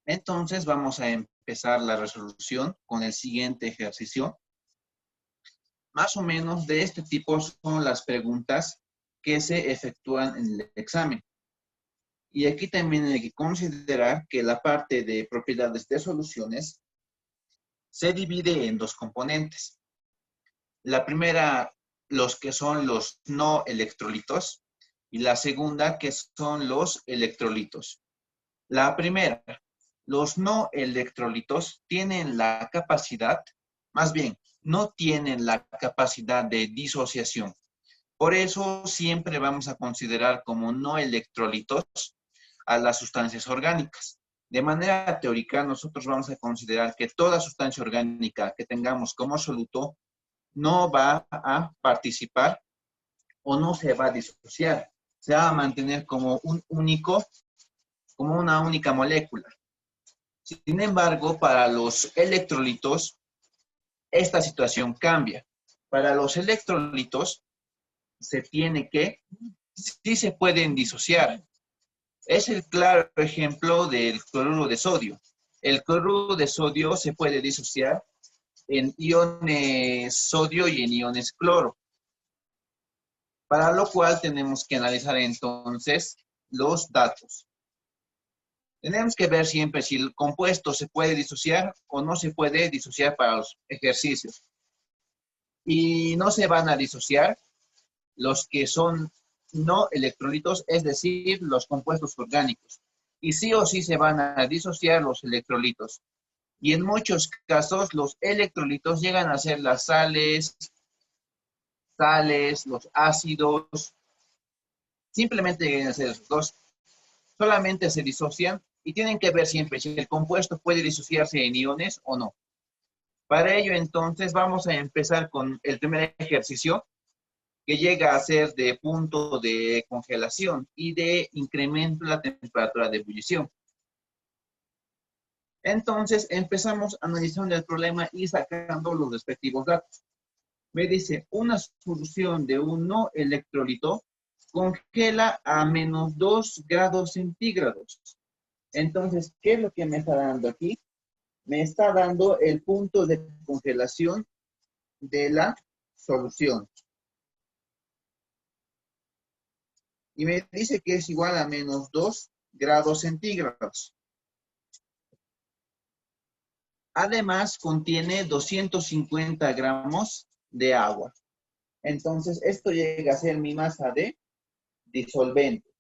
Entonces vamos a empezar la resolución con el siguiente ejercicio. Más o menos de este tipo son las preguntas que se efectúan en el examen. Y aquí también hay que considerar que la parte de propiedades de soluciones se divide en dos componentes. La primera, los que son los no electrolitos, y la segunda, que son los electrolitos. La primera, los no electrolitos tienen la capacidad, más bien, no tienen la capacidad de disociación. Por eso siempre vamos a considerar como no electrolitos a las sustancias orgánicas. De manera teórica, nosotros vamos a considerar que toda sustancia orgánica que tengamos como soluto no va a participar o no se va a disociar. Se va a mantener como como una única molécula. Sin embargo, para los electrolitos, esta situación cambia. Para los electrolitos, sí se pueden disociar. Es el claro ejemplo del cloruro de sodio. El cloruro de sodio se puede disociar en iones sodio y en iones cloro. Para lo cual tenemos que analizar entonces los datos. Tenemos que ver siempre si el compuesto se puede disociar o no se puede disociar para los ejercicios. Y no se van a disociar los que son no electrolitos, es decir, los compuestos orgánicos. Y sí o sí se van a disociar los electrolitos. Y en muchos casos los electrolitos llegan a ser las sales, los ácidos, simplemente llegan a ser esos dos. Solamente se disocian y tienen que ver siempre si el compuesto puede disociarse en iones o no. Para ello, entonces, vamos a empezar con el primer ejercicio, que llega a ser de punto de congelación y de incremento de la temperatura de ebullición. Entonces, empezamos analizando el problema y sacando los respectivos datos. Me dice, una solución de un no electrolito congela a menos 2 grados centígrados. Entonces, ¿qué es lo que me está dando aquí? Me está dando el punto de congelación de la solución. Y me dice que es igual a menos 2 grados centígrados. Además, contiene 250 gramos de agua. Entonces, esto llega a ser mi masa de disolvente.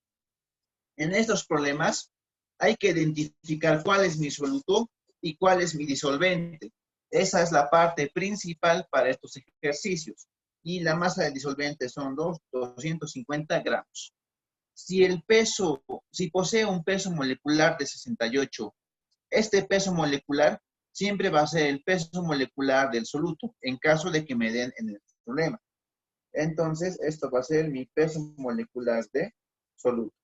En estos problemas, hay que identificar cuál es mi soluto y cuál es mi disolvente. Esa es la parte principal para estos ejercicios. Y la masa de disolvente son 250 gramos. Si posee un peso molecular de 68, este peso molecular siempre va a ser el peso molecular del soluto, en caso de que me den en el problema. Entonces, esto va a ser mi peso molecular de soluto,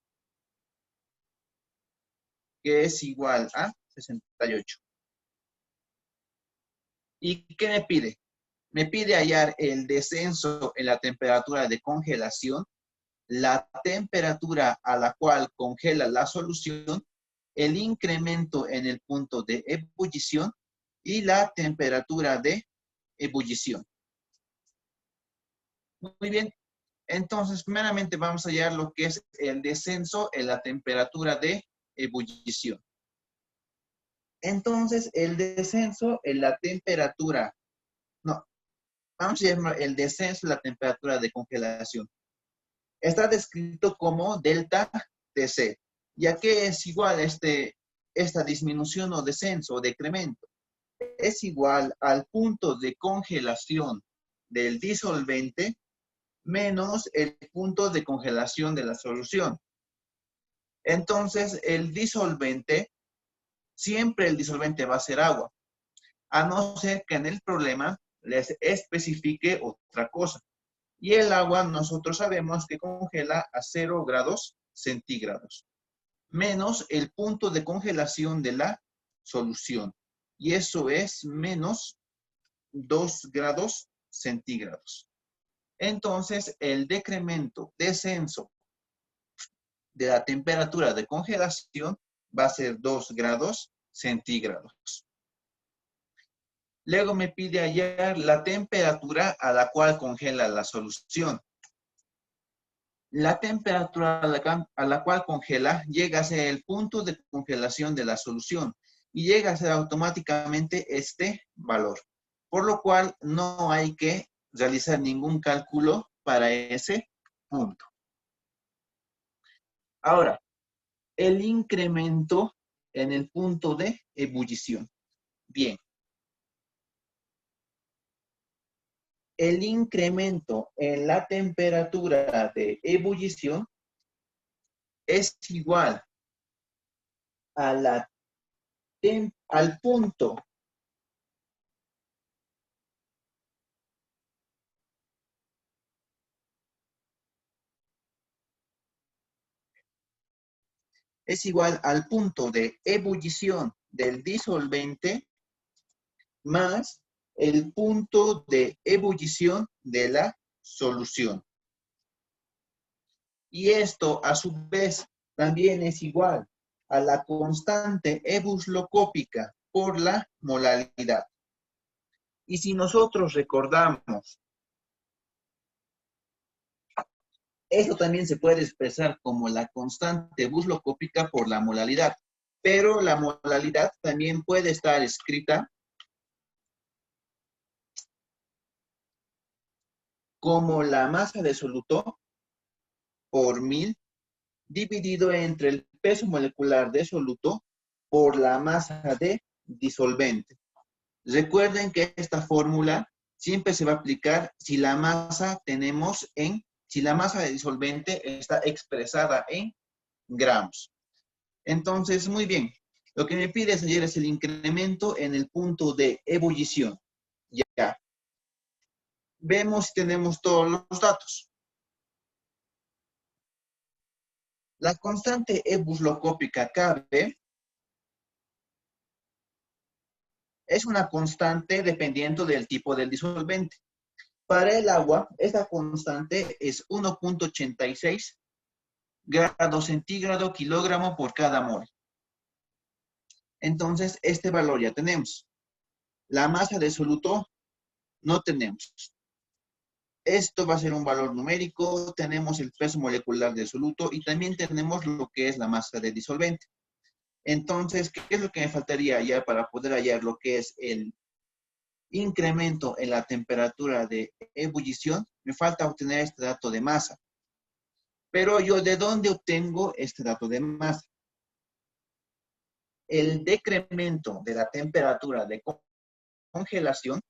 que es igual a 68. ¿Y qué me pide? Me pide hallar el descenso en la temperatura de congelación, la temperatura a la cual congela la solución, el incremento en el punto de ebullición y la temperatura de ebullición. Muy bien. Entonces, primeramente vamos a hallar lo que es el descenso en la temperatura de ebullición. Entonces, el descenso en la temperatura, no, vamos a llamar el descenso en la temperatura de congelación. Está descrito como delta Tc. ¿Ya qué es igual esta disminución o descenso o decremento? Es igual al punto de congelación del disolvente menos el punto de congelación de la solución. Entonces, siempre el disolvente va a ser agua, a no ser que en el problema les especifique otra cosa. Y el agua nosotros sabemos que congela a 0 grados centígrados, menos el punto de congelación de la solución. Y eso es menos 2 grados centígrados. Entonces, el descenso de la temperatura de congelación va a ser 2 grados centígrados. Luego me pide hallar la temperatura a la cual congela la solución. La temperatura a la cual congela llega a ser el punto de congelación de la solución y llega a ser automáticamente este valor, por lo cual no hay que realizar ningún cálculo para ese punto. Ahora, el incremento en el punto de ebullición. Bien. El incremento en la temperatura de ebullición es igual a al punto de ebullición del disolvente más el punto de ebullición de la solución. Y esto, a su vez, también es igual a la constante ebulliocópica por la molaridad. Y si nosotros recordamos, esto también se puede expresar como la constante ebulliocópica por la molaridad, pero la molaridad también puede estar escrita como la masa de soluto por 1000 dividido entre el peso molecular de soluto por la masa de disolvente. Recuerden que esta fórmula siempre se va a aplicar si la masa si la masa de disolvente está expresada en gramos. Entonces, muy bien. Lo que me pide ayer es el incremento en el punto de ebullición. Ya. Vemos si tenemos todos los datos. La constante ebulliocópica KB es una constante dependiendo del tipo del disolvente. Para el agua, esta constante es 1.86 grados centígrado kilogramo por cada mol. Entonces, este valor ya tenemos. La masa de soluto no tenemos. Esto va a ser un valor numérico. Tenemos el peso molecular de soluto y también tenemos lo que es la masa de disolvente. Entonces, ¿qué es lo que me faltaría ya para poder hallar lo que es el incremento en la temperatura de ebullición? Me falta obtener este dato de masa. Pero yo, ¿de dónde obtengo este dato de masa? El decremento de la temperatura de congelación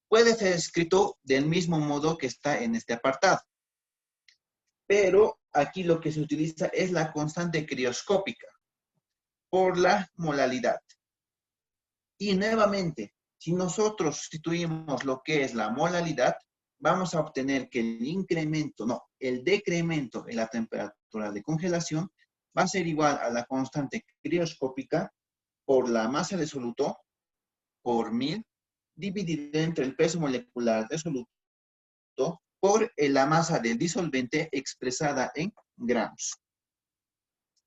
puede ser escrito del mismo modo que está en este apartado. Pero aquí lo que se utiliza es la constante crioscópica por la molaridad. Y nuevamente, si nosotros sustituimos lo que es la molaridad, vamos a obtener que el decremento en la temperatura de congelación va a ser igual a la constante crioscópica por la masa de soluto por 1000 dividido entre el peso molecular de soluto por la masa del disolvente expresada en gramos.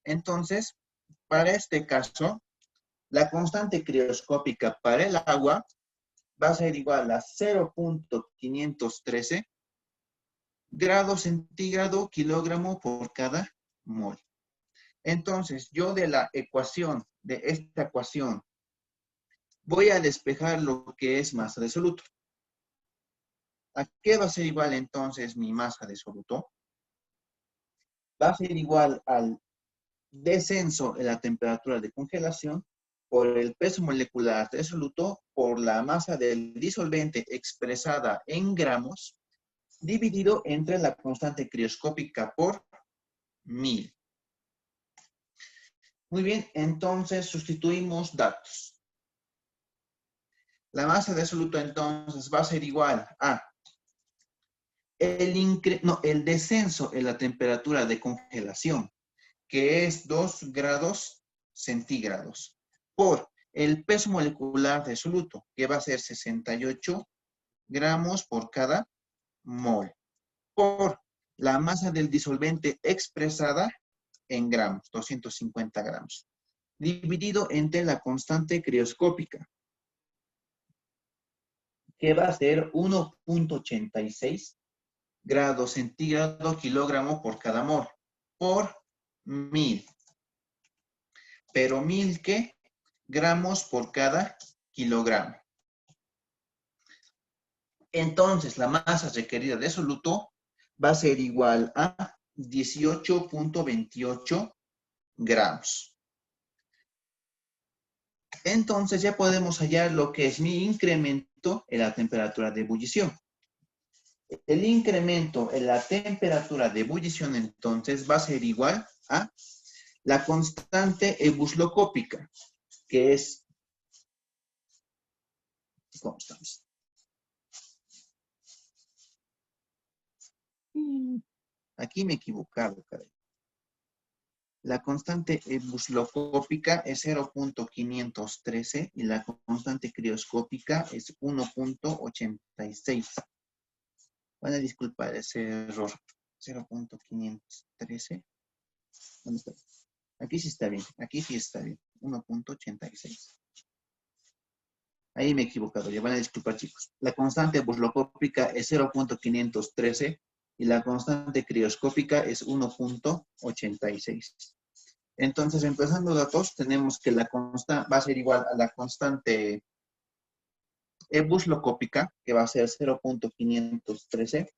Entonces, para este caso, la constante crioscópica para el agua va a ser igual a 0.513 grados centígrado kilogramo por cada mol. Entonces, yo de esta ecuación, voy a despejar lo que es masa de soluto. ¿A qué va a ser igual entonces mi masa de soluto? Va a ser igual al descenso en la temperatura de congelación por el peso molecular de soluto por la masa del disolvente expresada en gramos dividido entre la constante crioscópica por 1000. Muy bien, entonces sustituimos datos. La masa de soluto entonces va a ser igual a el descenso en la temperatura de congelación, que es 2 grados centígrados, por el peso molecular de soluto, que va a ser 68 gramos por cada mol, por la masa del disolvente expresada en gramos, 250 gramos. dividido entre la constante crioscópica, que va a ser 1.86 grados centígrados kilogramo por cada mol, por 1000. Pero 1000, ¿qué? Gramos por cada kilogramo. Entonces, la masa requerida de soluto va a ser igual a 18.28 gramos. Entonces, ya podemos hallar lo que es mi incremento en la temperatura de ebullición. El incremento en la temperatura de ebullición, entonces, va a ser igual a la constante ebulliocópica, que es... ¿Cómo estamos? Aquí me he equivocado, caray. La constante ebulliocópica es 0.513 y la constante crioscópica es 1.86. Van a disculpar ese error. 0.513. ¿Dónde está? Aquí sí está bien. Aquí sí está bien. 1.86. Ahí me he equivocado. Ya van a disculpar, chicos. La constante ebulliocópica es 0.513 y la constante crioscópica es 1.86. Entonces, empezando datos, tenemos que la constante va a ser igual a la constante ebulliocópica, que va a ser 0.513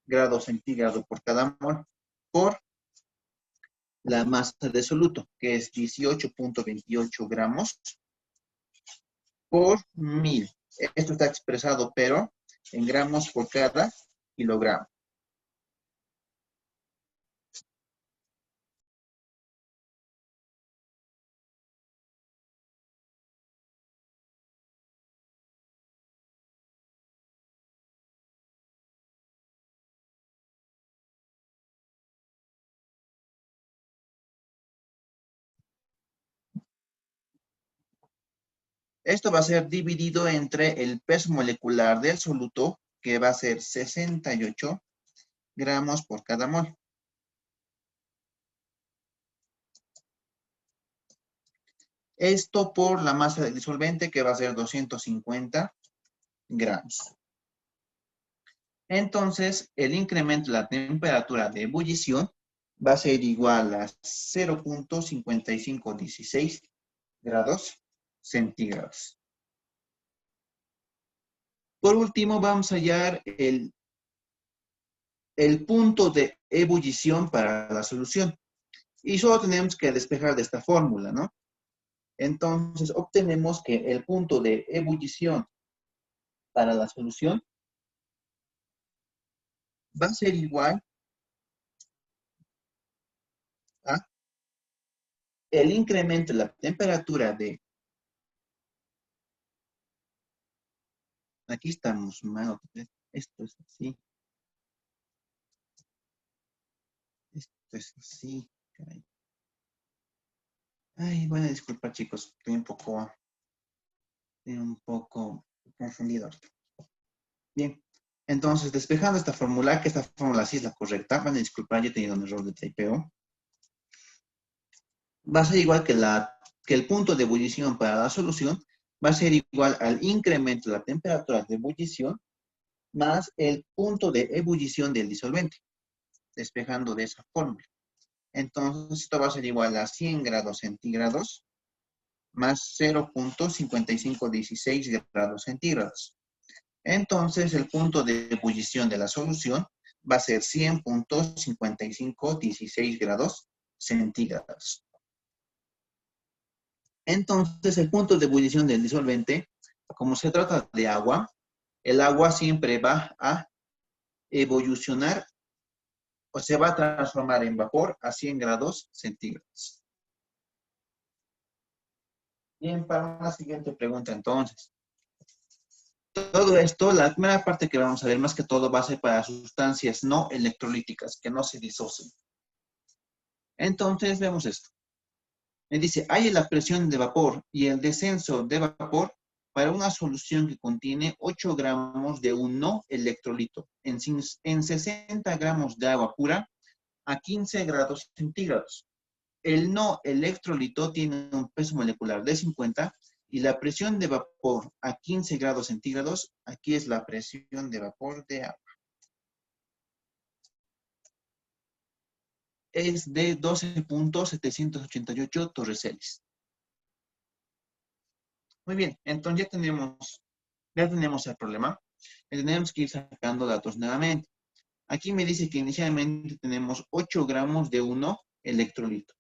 grados centígrados por cada mol, por la masa de soluto, que es 18.28 gramos por 1000. Esto está expresado, pero en gramos por cada kilogramo. Esto va a ser dividido entre el peso molecular del soluto, que va a ser 68 gramos por cada mol. Esto por la masa del disolvente, que va a ser 250 gramos. Entonces, el incremento de la temperatura de ebullición va a ser igual a 0.5516 grados centígrados. Por último, vamos a hallar el punto de ebullición para la solución. Y solo tenemos que despejar de esta fórmula, ¿no? Entonces, obtenemos que el punto de ebullición para la solución va a ser igual a el incremento de la temperatura de... Aquí estamos mal. Esto es así. Esto es así. Caray. Ay, bueno, disculpa, chicos. Estoy un poco confundido. Bien. Entonces, despejando esta fórmula, que esta fórmula sí es la correcta. Van a disculpar, yo he tenido un error de typeo. Va a ser igual que el punto de ebullición para la solución va a ser igual al incremento de la temperatura de ebullición más el punto de ebullición del disolvente, despejando de esa fórmula. Entonces, esto va a ser igual a 100 grados centígrados más 0.5516 grados centígrados. Entonces, el punto de ebullición de la solución va a ser 100.5516 grados centígrados. Entonces, el punto de ebullición del disolvente, como se trata de agua, el agua siempre va a evolucionar o se va a transformar en vapor a 100 grados centígrados. Bien, para una siguiente pregunta entonces. Todo esto, la primera parte que vamos a ver más que todo va a ser para sustancias no electrolíticas, que no se disocien. Entonces, vemos esto. Me dice, hay la presión de vapor y el descenso de vapor para una solución que contiene 8 gramos de un no electrolito en 60 gramos de agua pura a 15 grados centígrados. el no electrolito tiene un peso molecular de 50 y la presión de vapor a 15 grados centígrados, aquí es la presión de vapor de agua, es de 12.788 torrecelsius. Muy bien, entonces ya tenemos el problema. Tenemos que ir sacando datos nuevamente. Aquí me dice que inicialmente tenemos 8 gramos de 1 electrolito.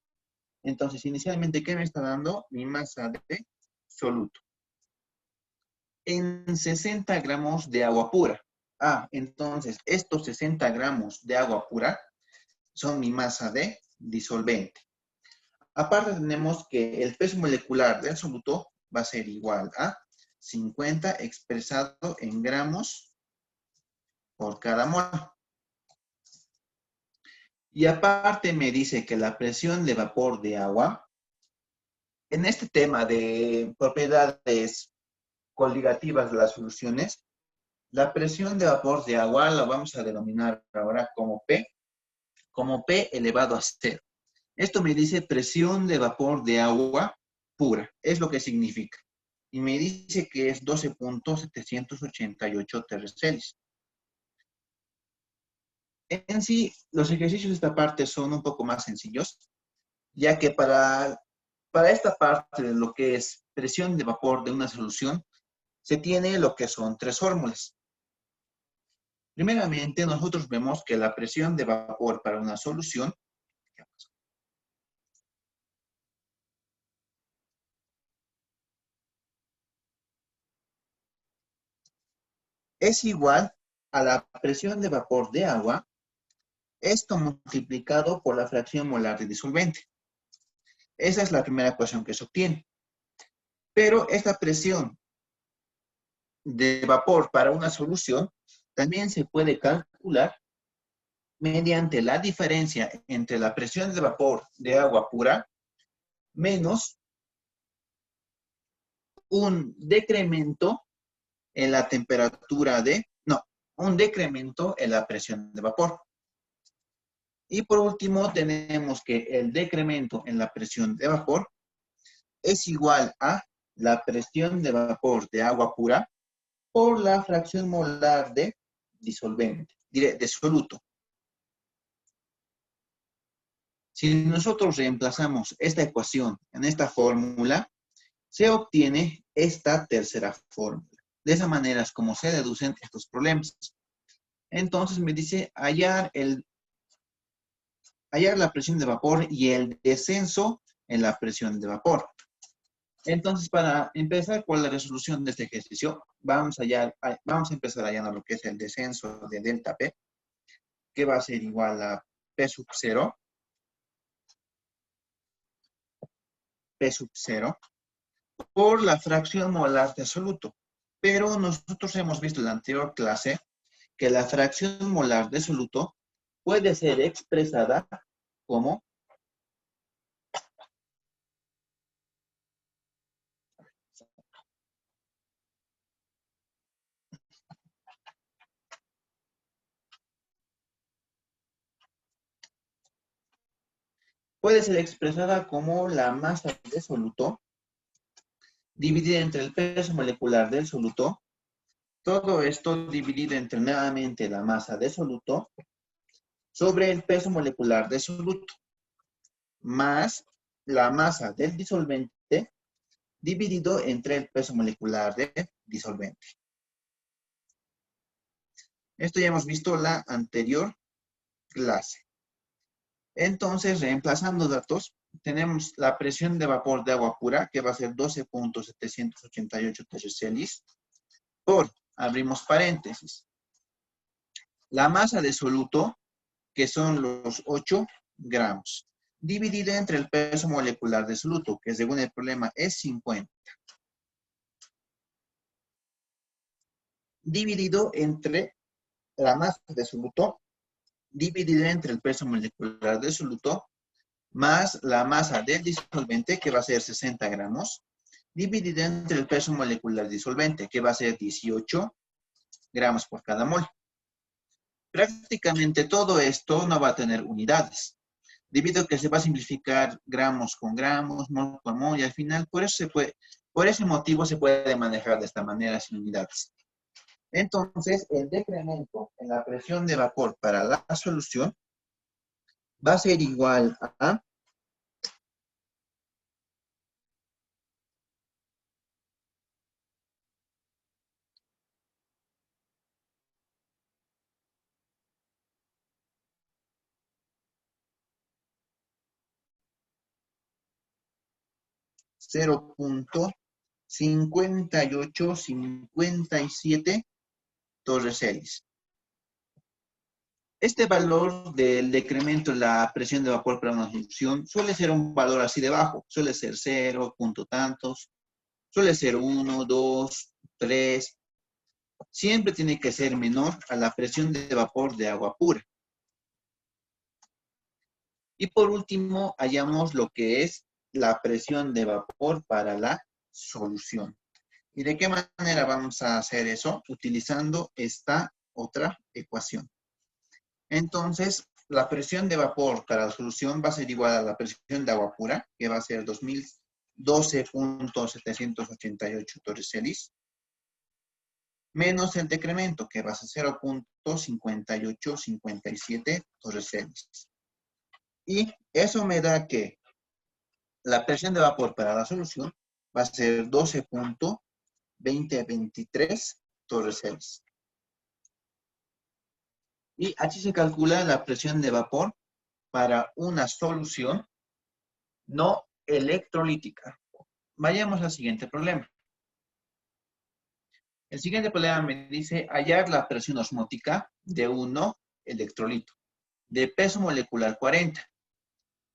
Entonces, inicialmente, ¿qué me está dando? Mi masa de soluto. En 60 gramos de agua pura. Entonces, estos 60 gramos de agua pura son mi masa de disolvente. Aparte tenemos que el peso molecular del soluto va a ser igual a 50 expresado en gramos por cada mol. Y aparte me dice que la presión de vapor de agua, en este tema de propiedades coligativas de las soluciones, la presión de vapor de agua la vamos a denominar ahora como P elevado a 0. Esto me dice presión de vapor de agua pura, es lo que significa. Y me dice que es 12.788 tercios. En sí, los ejercicios de esta parte son un poco más sencillos, ya que para esta parte de lo que es presión de vapor de una solución, se tiene lo que son 3 fórmulas. Primeramente, nosotros vemos que la presión de vapor para una solución es igual a la presión de vapor de agua, esto multiplicado por la fracción molar de disolvente. Esa es la primera ecuación que se obtiene. Pero esta presión de vapor para una solución también se puede calcular mediante la diferencia entre la presión de vapor de agua pura menos un decremento en la temperatura un decremento en la presión de vapor. Y por último tenemos que el decremento en la presión de vapor es igual a la presión de vapor de agua pura por la fracción molar de disolvente, de soluto. Si nosotros reemplazamos esta ecuación en esta fórmula, se obtiene esta tercera fórmula. De esa manera es como se deducen estos problemas. Entonces me dice hallar la presión de vapor y el descenso en la presión de vapor. Entonces, para empezar con la resolución de este ejercicio, vamos a empezar hallando lo que es el descenso de delta P, que va a ser igual a P sub 0, por la fracción molar de soluto. Pero nosotros hemos visto en la anterior clase que la fracción molar de soluto puede ser expresada como la masa de soluto dividida entre el peso molecular del soluto. Todo esto dividido entre nuevamente la masa de soluto sobre el peso molecular de soluto, más la masa del disolvente dividido entre el peso molecular de disolvente. Esto ya hemos visto la anterior clase. Entonces, reemplazando datos, tenemos la presión de vapor de agua pura, que va a ser 12.788 tercios, por, abrimos paréntesis, la masa de soluto, que son los 8 gramos, dividido entre el peso molecular de soluto, que según el problema es 50. Dividido entre la masa de soluto, dividida entre el peso molecular de soluto, más la masa del disolvente, que va a ser 60 gramos, dividida entre el peso molecular disolvente, que va a ser 18 gramos por cada mol. Prácticamente todo esto no va a tener unidades. debido a que se va a simplificar gramos con gramos, mol con mol, y al final, por ese motivo se puede manejar de esta manera sin unidades. Entonces, el decremento en la presión de vapor para la solución va a ser igual a 0.5857 torres. Este valor del decremento en la presión de vapor para una solución suele ser un valor así de bajo, suele ser 0, punto tantos, suele ser 1, 2, 3. Siempre tiene que ser menor a la presión de vapor de agua pura. Y por último, hallamos lo que es la presión de vapor para la solución. ¿Y de qué manera vamos a hacer eso? Utilizando esta otra ecuación. Entonces, la presión de vapor para la solución va a ser igual a la presión de agua pura, que va a ser 2012.788 torres, menos el decremento, que va a ser 0.5857 torres. Y eso me da que la presión de vapor para la solución va a ser 12.2023 torres. Y así se calcula la presión de vapor para una solución no electrolítica. Vayamos al siguiente problema. El siguiente problema me dice hallar la presión osmótica de un electrolito de peso molecular 40.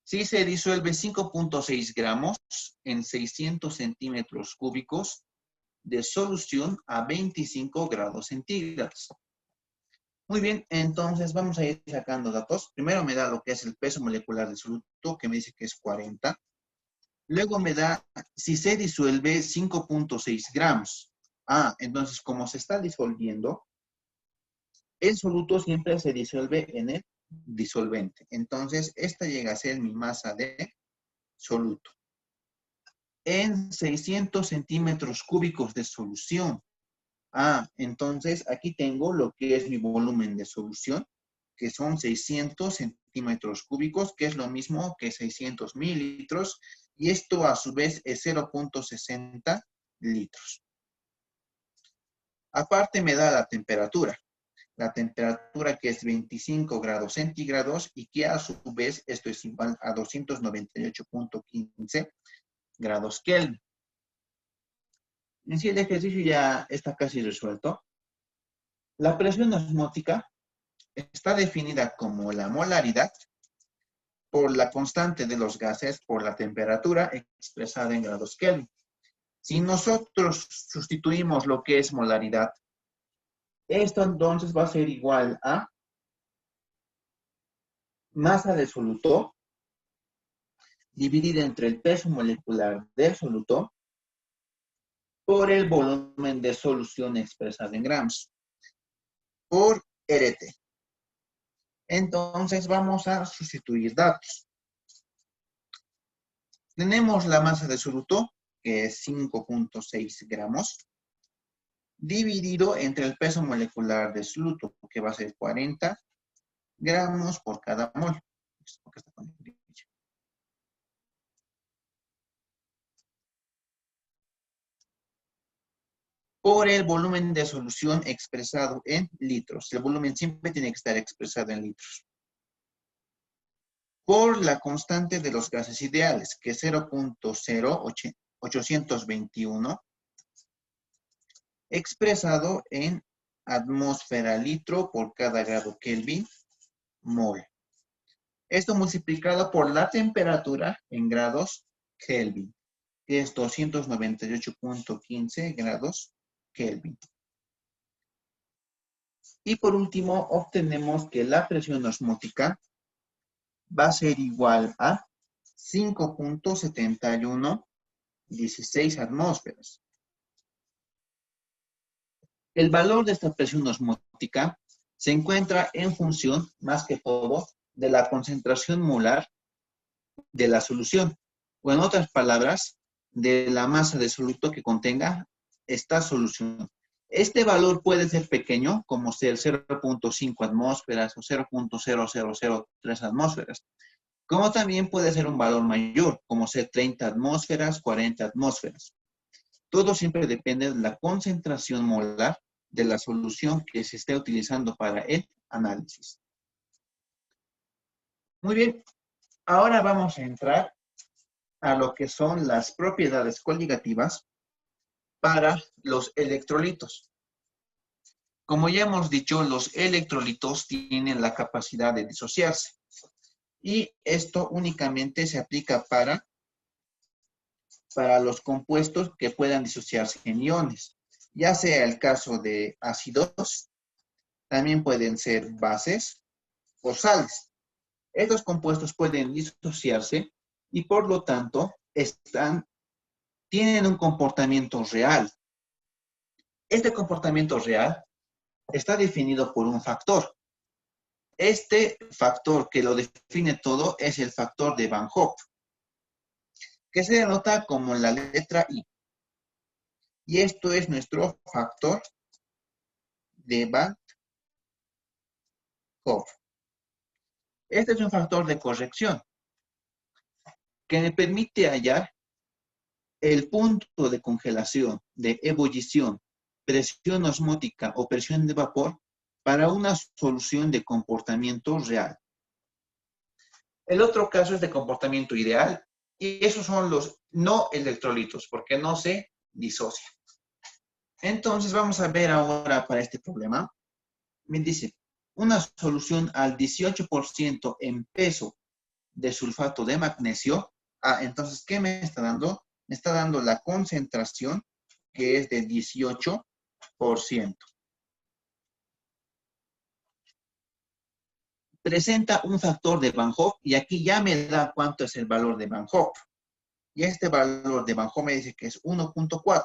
Si se disuelve 5.6 gramos en 600 centímetros cúbicos de solución a 25 grados centígrados. Muy bien, entonces vamos a ir sacando datos. Primero me da lo que es el peso molecular del soluto, que me dice que es 40. Luego me da si se disuelve 5.6 gramos. Entonces como se está disolviendo, el soluto siempre se disuelve en el disolvente. Entonces esta llega a ser mi masa de soluto. En 600 centímetros cúbicos de solución. Entonces aquí tengo lo que es mi volumen de solución, que son 600 centímetros cúbicos, que es lo mismo que 600 mililitros, y esto a su vez es 0.60 litros. Aparte me da la temperatura que es 25 grados centígrados y que a su vez esto es igual a 298.15 grados Kelvin. En sí el ejercicio ya está casi resuelto. La presión osmótica está definida como la molaridad por la constante de los gases por la temperatura expresada en grados Kelvin. Si nosotros sustituimos lo que es molaridad, esto entonces va a ser igual a masa de soluto dividida entre el peso molecular del soluto por el volumen de solución expresado en gramos por RT. Entonces vamos a sustituir datos. Tenemos la masa de soluto, que es 5.6 gramos, dividido entre el peso molecular de soluto, que va a ser 40 gramos por cada mol. Por el volumen de solución expresado en litros. El volumen siempre tiene que estar expresado en litros. Por la constante de los gases ideales, que es 0.0821, expresado en atmósfera litro por cada grado Kelvin mol. Esto multiplicado por la temperatura en grados Kelvin, que es 298.15 grados Kelvin. Y por último, obtenemos que la presión osmótica va a ser igual a 5.7116 atmósferas. El valor de esta presión osmótica se encuentra en función, más que todo, de la concentración molar de la solución. O en otras palabras, de la masa de soluto que contenga esta solución. Este valor puede ser pequeño, como ser 0.5 atmósferas o 0.0003 atmósferas, como también puede ser un valor mayor, como ser 30 atmósferas, 40 atmósferas. Todo siempre depende de la concentración molar de la solución que se esté utilizando para el análisis. Muy bien, ahora vamos a entrar a lo que son las propiedades coligativas para los electrolitos. Como ya hemos dicho, los electrolitos tienen la capacidad de disociarse. Y esto únicamente se aplica para los compuestos que puedan disociarse en iones. Ya sea el caso de ácidos, también pueden ser bases o sales. Estos compuestos pueden disociarse y por lo tanto tienen un comportamiento real. Este comportamiento real está definido por un factor. Este factor que lo define todo es el factor de Van Hoff, que se denota como la letra I. Y esto es nuestro factor de Van Hoff. Este es un factor de corrección que me permite hallar el punto de congelación, de ebullición, presión osmótica o presión de vapor para una solución de comportamiento real. El otro caso es de comportamiento ideal y esos son los no electrolitos porque no se disocian. Entonces vamos a ver ahora para este problema. Me dice, una solución al 18% en peso de sulfato de magnesio. Entonces, ¿qué me está dando? Me está dando la concentración que es de 18%. Presenta un factor de Van Hoff y aquí ya me da cuánto es el valor de Van Hoff. Y este valor de Van Hoff me dice que es 1.4.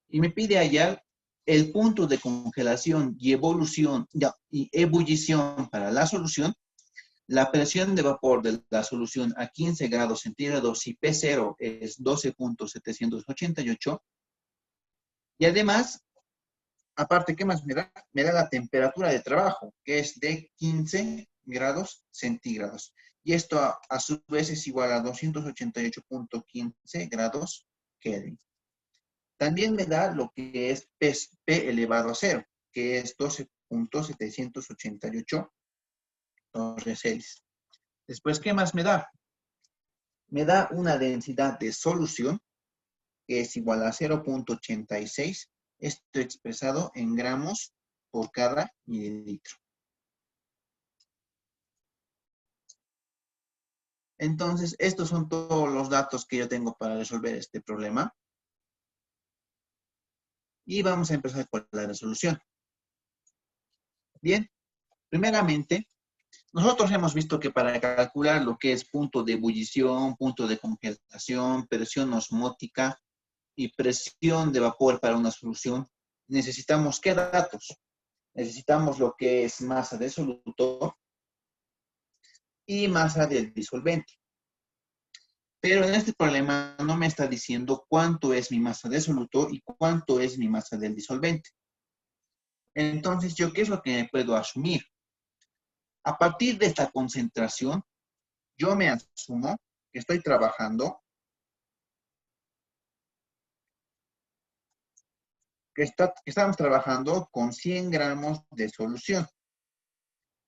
Y me pide hallar el punto de congelación y ebullición para la solución. La presión de vapor de la solución a 15 grados centígrados y P0 es 12.788. Y además, aparte, ¿qué más me da? Me da la temperatura de trabajo, que es de 15 grados centígrados. Y esto a su vez es igual a 288.15 grados Kelvin. También me da lo que es P elevado a 0, que es 12.788 torre Celsius. Después, ¿qué más me da? Me da una densidad de solución que es igual a 0.86, esto expresado en gramos por cada mililitro. Entonces, estos son todos los datos que yo tengo para resolver este problema. Y vamos a empezar con la resolución. Bien, primeramente, nosotros hemos visto que para calcular lo que es punto de ebullición, punto de congelación, presión osmótica y presión de vapor para una solución, necesitamos ¿qué datos? Necesitamos lo que es masa de soluto y masa del disolvente. Pero en este problema no me está diciendo cuánto es mi masa de soluto y cuánto es mi masa del disolvente. Entonces, ¿yo qué es lo que me puedo asumir? A partir de esta concentración, yo me asumo que estoy trabajando, que estamos trabajando con 100 gramos de solución.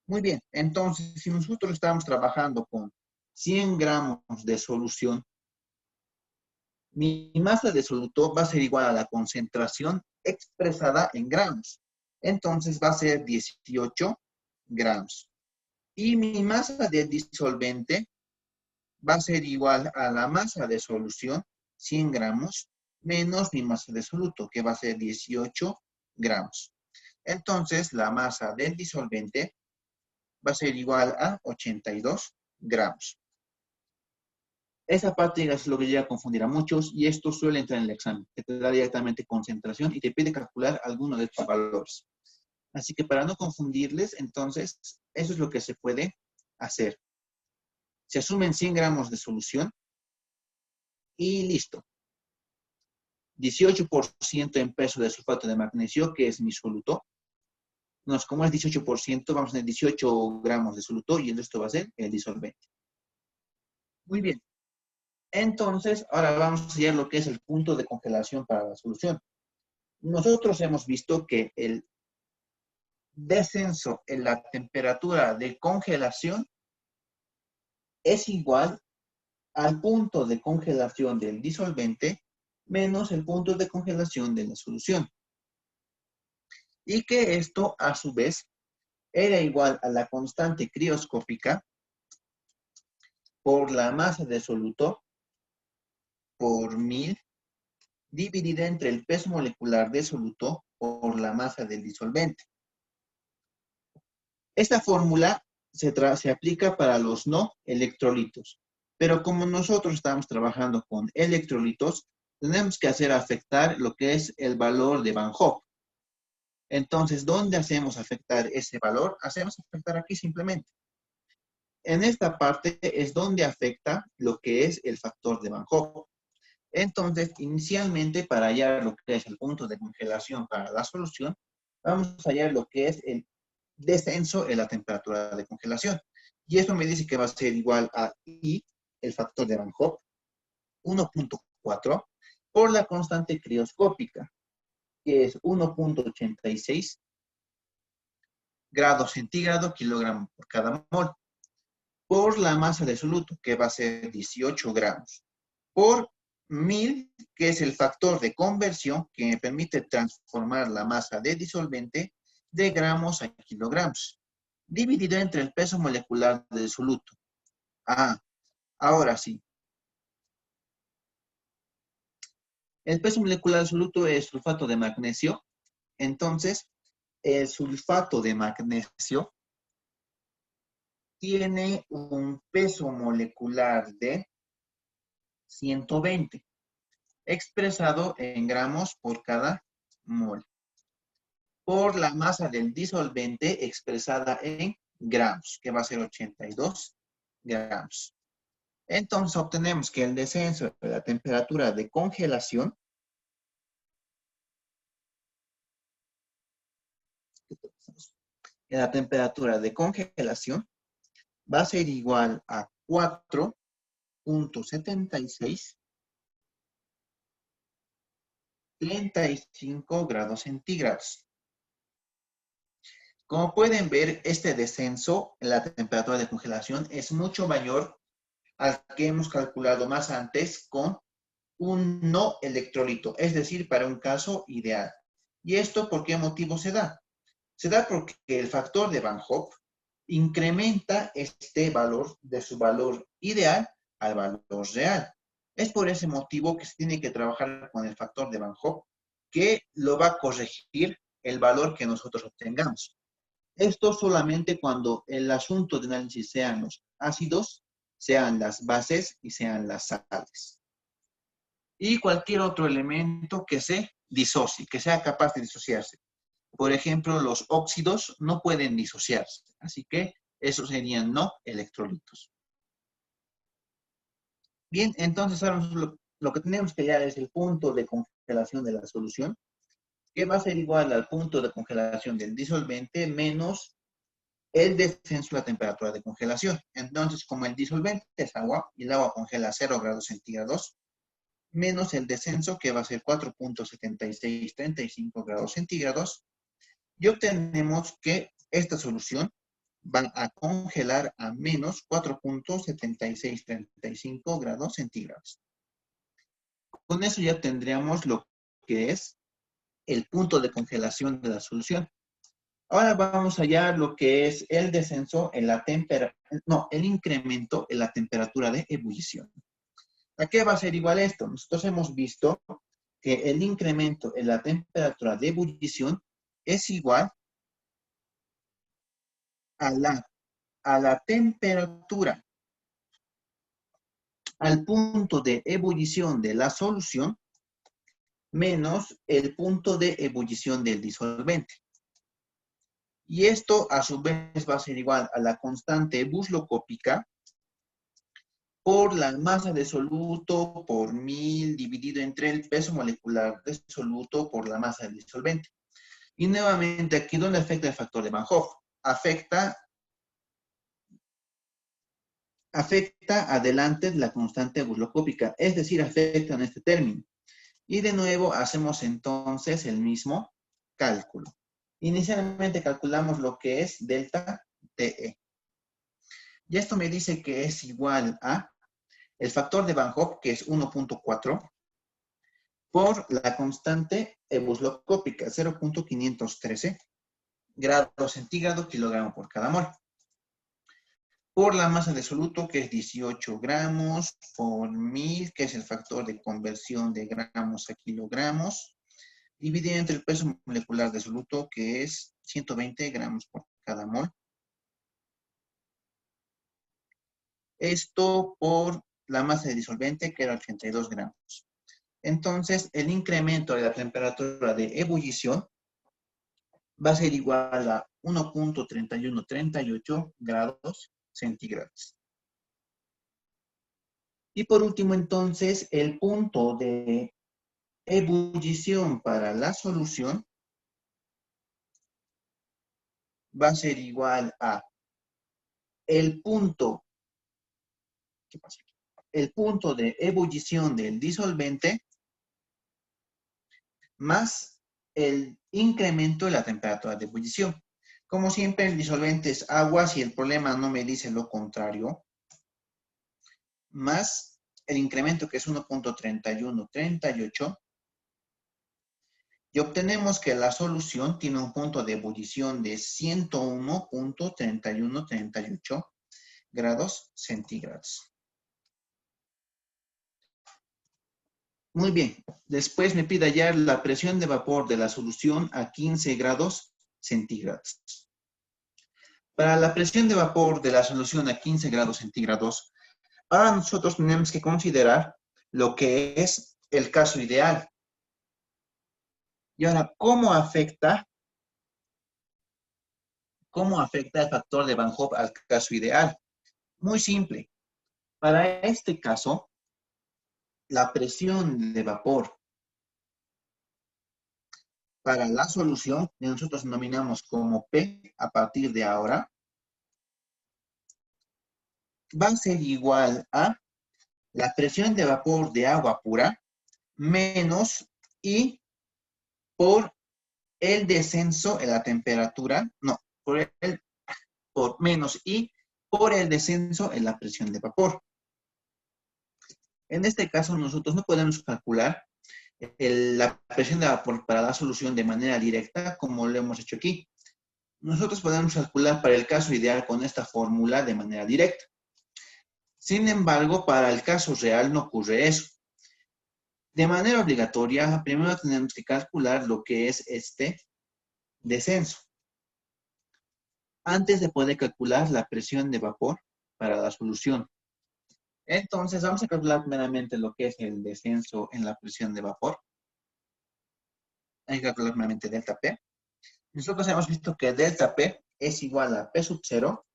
Muy bien, entonces, si nosotros estamos trabajando con 100 gramos de solución, mi masa de soluto va a ser igual a la concentración expresada en gramos. Entonces va a ser 18 gramos. Y mi masa de disolvente va a ser igual a la masa de solución, 100 gramos, menos mi masa de soluto, que va a ser 18 gramos. Entonces la masa del disolvente va a ser igual a 82 gramos. Esa parte es lo que llega a confundir a muchos y esto suele entrar en el examen, que te da directamente concentración y te pide calcular alguno de estos valores. Así que para no confundirles, entonces, eso es lo que se puede hacer. Se asumen 100 gramos de solución y listo. 18% en peso de sulfato de magnesio, que es mi soluto. Como es 18%, vamos a tener 18 gramos de soluto y esto va a ser el disolvente. Muy bien. Entonces, ahora vamos a hallar lo que es el punto de congelación para la solución. Nosotros hemos visto que el descenso en la temperatura de congelación es igual al punto de congelación del disolvente menos el punto de congelación de la solución. Y que esto, a su vez, era igual a la constante crioscópica por la masa de soluto por 1000 dividida entre el peso molecular de soluto por la masa del disolvente. Esta fórmula se aplica para los no electrolitos, pero como nosotros estamos trabajando con electrolitos, tenemos que hacer afectar lo que es el valor de Van Hoff. Entonces, ¿dónde hacemos afectar ese valor? Hacemos afectar aquí simplemente. En esta parte es donde afecta lo que es el factor de Van Hoff. Entonces, inicialmente, para hallar lo que es el punto de congelación para la solución, vamos a hallar lo que es el descenso en la temperatura de congelación. Y esto me dice que va a ser igual a I, el factor de Van Hoff, 1.4, por la constante crioscópica, que es 1.86 grados centígrados kilogramo por cada mol, por la masa de soluto, que va a ser 18 gramos, por 1000, que es el factor de conversión que me permite transformar la masa de disolvente de gramos a kilogramos, dividido entre el peso molecular del soluto. Ahora sí. El peso molecular del soluto es sulfato de magnesio. Entonces, el sulfato de magnesio tiene un peso molecular de 120, expresado en gramos por cada mol, por la masa del disolvente expresada en gramos, que va a ser 82 gramos. Entonces obtenemos que el descenso de la temperatura de congelación va a ser igual a 4.76 35 grados centígrados. Como pueden ver, este descenso en la temperatura de congelación es mucho mayor al que hemos calculado más antes con un no electrolito, es decir, para un caso ideal. ¿Y esto por qué motivo se da? Se da porque el factor de Van Hoff incrementa este valor de su valor ideal al valor real. Es por ese motivo que se tiene que trabajar con el factor de Van Hoff, que lo va a corregir el valor que nosotros obtengamos. Esto solamente cuando el asunto de análisis sean los ácidos, sean las bases y sean las sales. Y cualquier otro elemento que se disocie, que sea capaz de disociarse. Por ejemplo, los óxidos no pueden disociarse, así que esos serían no electrolitos. Bien, entonces ahora lo que tenemos que hallar es el punto de congelación de la solución, que va a ser igual al punto de congelación del disolvente menos el descenso de la temperatura de congelación. Entonces, como el disolvente es agua y el agua congela a 0 grados centígrados, menos el descenso, que va a ser 4.7635 grados centígrados, y obtenemos que esta solución va a congelar a menos 4.7635 grados centígrados. Con eso ya tendríamos lo que es el punto de congelación de la solución. Ahora vamos a hallar lo que es el descenso en la el incremento en la temperatura de ebullición. ¿A qué va a ser igual esto? Nosotros hemos visto que el incremento en la temperatura de ebullición es igual a la temperatura, al punto de ebullición de la solución menos el punto de ebullición del disolvente. Y esto a su vez va a ser igual a la constante buslocópica por la masa de soluto por 1000 dividido entre el peso molecular de soluto por la masa del disolvente. Y nuevamente aquí, ¿dónde afecta el factor de Van Hoff? Afecta adelante la constante burlocópica, es decir, afecta en este término. Y de nuevo hacemos entonces el mismo cálculo. Inicialmente calculamos lo que es delta TE. Y esto me dice que es igual a el factor de Van Hoff, que es 1.4, por la constante burlocópica, 0.513 grados centígrados kilogramo por cada mol. Por la masa de soluto, que es 18 gramos por 1000, que es el factor de conversión de gramos a kilogramos, dividido entre el peso molecular de soluto, que es 120 gramos por cada mol. Esto por la masa de disolvente, que era 82 gramos. Entonces, el incremento de la temperatura de ebullición va a ser igual a 1.3138 grados centígrados. Y por último, entonces, el punto de ebullición para la solución va a ser igual a el punto, ¿qué pasa aquí? El punto de ebullición del disolvente más el incremento de la temperatura de ebullición. Como siempre, el disolvente es agua, si el problema no me dice lo contrario, más el incremento, que es 1.3138, y obtenemos que la solución tiene un punto de ebullición de 101.3138 grados centígrados. Muy bien. Después me pide hallar la presión de vapor de la solución a 15 grados centígrados. Para la presión de vapor de la solución a 15 grados centígrados, ahora nosotros tenemos que considerar lo que es el caso ideal. Y ahora, ¿cómo afecta el factor de Van Hoff al caso ideal? Muy simple. Para este caso, la presión de vapor para la solución, que nosotros denominamos como P a partir de ahora, va a ser igual a la presión de vapor de agua pura menos I por el descenso en la temperatura, no, por menos I por el descenso en la presión de vapor. En este caso, nosotros no podemos calcular la presión de vapor para la solución de manera directa, como lo hemos hecho aquí. Nosotros podemos calcular para el caso ideal con esta fórmula de manera directa. Sin embargo, para el caso real no ocurre eso. De manera obligatoria, primero tenemos que calcular lo que es este descenso, antes de poder calcular la presión de vapor para la solución. Entonces, vamos a calcular primeramente lo que es el descenso en la presión de vapor. Hay que calcular primeramente delta P. Nosotros hemos visto que delta P es igual a P sub 0.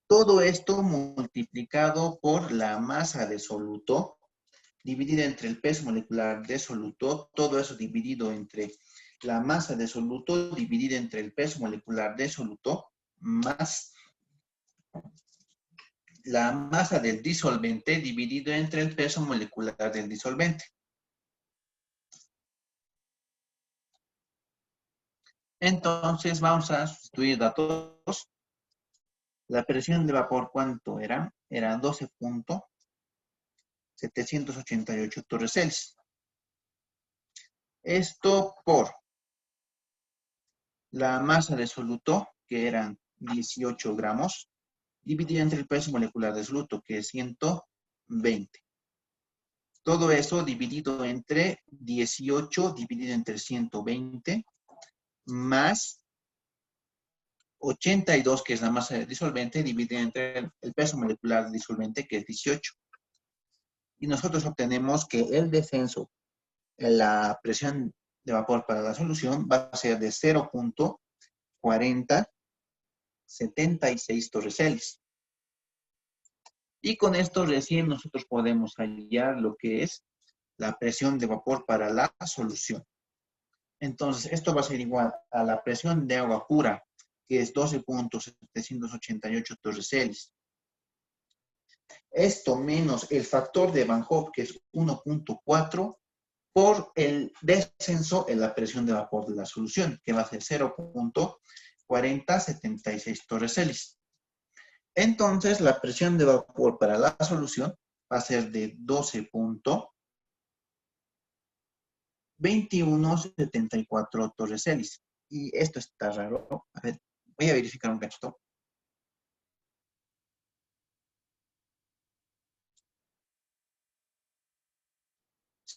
Todo esto multiplicado por la masa de soluto, dividida entre el peso molecular de soluto, todo eso dividido entre la masa de soluto, dividida entre el peso molecular de soluto, más la masa del disolvente, dividido entre el peso molecular del disolvente. Entonces, vamos a sustituir datos. La presión de vapor, ¿cuánto era? Era 12.788 torres. Esto por la masa de soluto, que eran 18 gramos, dividida entre el peso molecular de soluto, que es 120. Todo eso dividido entre 18, dividido entre 120, más 82, que es la masa de disolvente, dividida entre el peso molecular del disolvente, que es 18. Y nosotros obtenemos que el descenso en la presión de vapor para la solución va a ser de 0.4076 torres. Y con esto recién nosotros podemos hallar lo que es la presión de vapor para la solución. Entonces, esto va a ser igual a la presión de agua pura, que es 12.788 torrecells. Esto menos el factor de Van Hoff, que es 1.4, por el descenso en la presión de vapor de la solución, que va a ser 0.4076 torrecells. Entonces, la presión de vapor para la solución va a ser de 12.2174 torrecells. Y esto está raro. A ver, voy a verificar un cachito.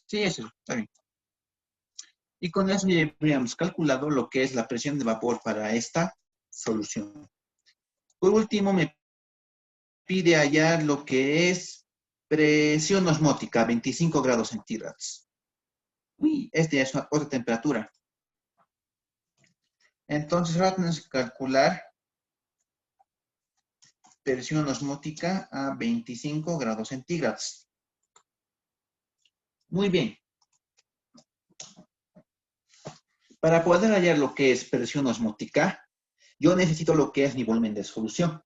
Sí, eso está bien. Y con eso ya habríamos calculado lo que es la presión de vapor para esta solución. Por último, me pide hallar lo que es presión osmótica, 25 grados centígrados. Uy, esta ya es otra temperatura. Entonces, ahora tenemos que calcular presión osmótica a 25 grados centígrados. Muy bien. Para poder hallar lo que es presión osmótica, yo necesito lo que es mi volumen de solución.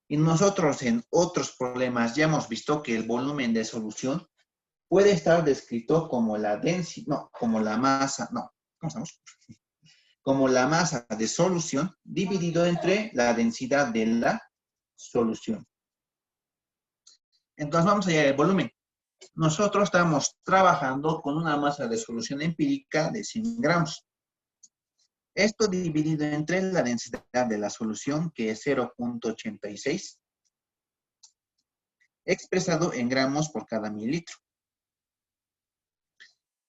Y nosotros en otros problemas ya hemos visto que el volumen de solución puede estar descrito como la densidad, no, como la masa, no, ¿cómo estamos? Como la masa de solución dividido entre la densidad de la solución. Entonces vamos a hallar el volumen. Nosotros estamos trabajando con una masa de solución empírica de 100 gramos. Esto dividido entre la densidad de la solución, que es 0.86, expresado en gramos por cada mililitro.